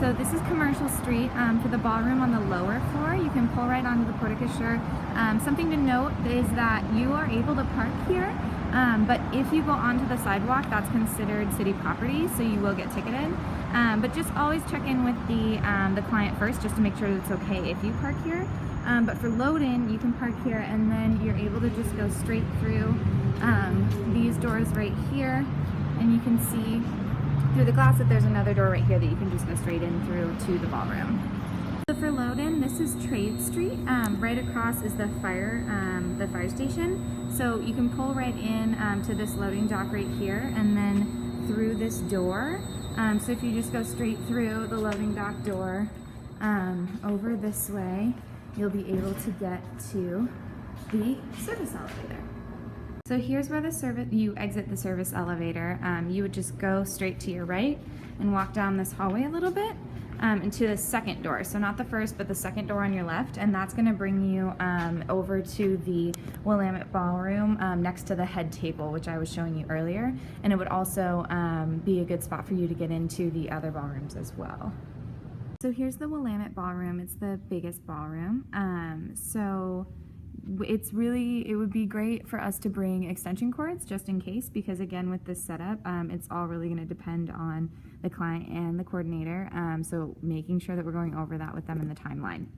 So this is Commercial Street. For the ballroom on the lower floor, you can pull right onto the porte-cochere. Something to note is that you are able to park here, but if you go onto the sidewalk, that's considered city property, so you will get ticketed. But just always check in with the client first, just to make sure that it's okay if you park here. But for load-in, you can park here, and then you're able to just go straight through these doors right here, and you can see through the glass that there's another door right here that you can just go straight in through to the ballroom. So for load-in, this is Trade Street. Right across is the fire station. So you can pull right in to this loading dock right here, and then through this door. So if you just go straight through the loading dock door over this way, you'll be able to get to the service elevator. So here's where you exit the service elevator. You would just go straight to your right and walk down this hallway a little bit into the second door. So not the first, but the second door on your left, and that's going to bring you over to the Willamette Ballroom next to the head table, which I was showing you earlier. And it would also be a good spot for you to get into the other ballrooms as well. So here's the Willamette Ballroom. It's the biggest ballroom. It would be great for us to bring extension cords just in case, because again, with this setup, it's all really going to depend on the client and the coordinator. So making sure that we're going over that with them in the timeline.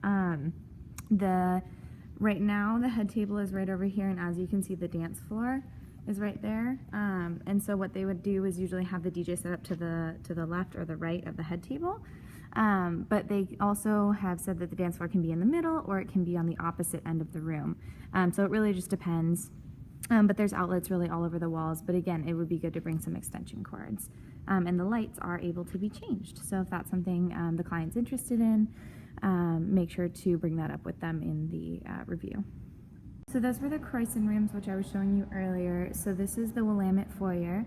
Right now, the head table is right over here, and as you can see, the dance floor is right there. And so what they would do is usually have the DJ set up to the left or the right of the head table. But they also have said that the dance floor can be in the middle or it can be on the opposite end of the room. So it really just depends. But there's outlets really all over the walls. But again, it would be good to bring some extension cords. And the lights are able to be changed. So if that's something the client's interested in, make sure to bring that up with them in the review. So those were the Croizon rooms, which I was showing you earlier. So this is the Willamette Foyer.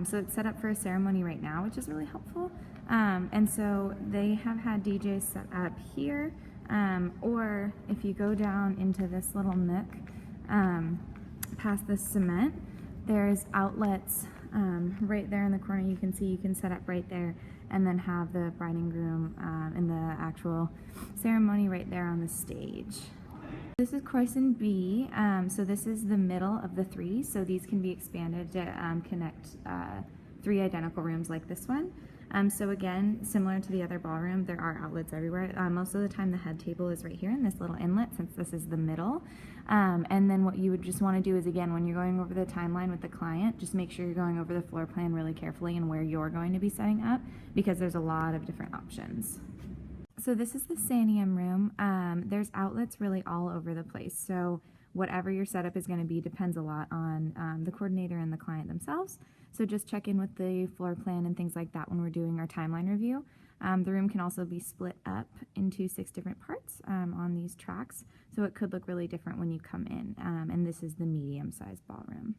So it's set up for a ceremony right now, which is really helpful. And so they have had DJs set up here, or if you go down into this little nook past this cement, there's outlets right there in the corner. You can see you can set up right there and then have the bride and groom and the actual ceremony right there on the stage. This is Croizon B, so this is the middle of the three, so these can be expanded to connect three identical rooms like this one. So again, similar to the other ballroom, there are outlets everywhere. Most of the time the head table is right here in this little inlet, since this is the middle. And then what you would just want to do is, again, when you're going over the timeline with the client, just make sure you're going over the floor plan really carefully and where you're going to be setting up, because there's a lot of different options. So this is the Iam Room. There's outlets really all over the place. So whatever your setup is going to be depends a lot on the coordinator and the client themselves. So just check in with the floor plan and things like that when we're doing our timeline review. The room can also be split up into 6 different parts on these tracks. So it could look really different when you come in. And this is the medium-sized ballroom.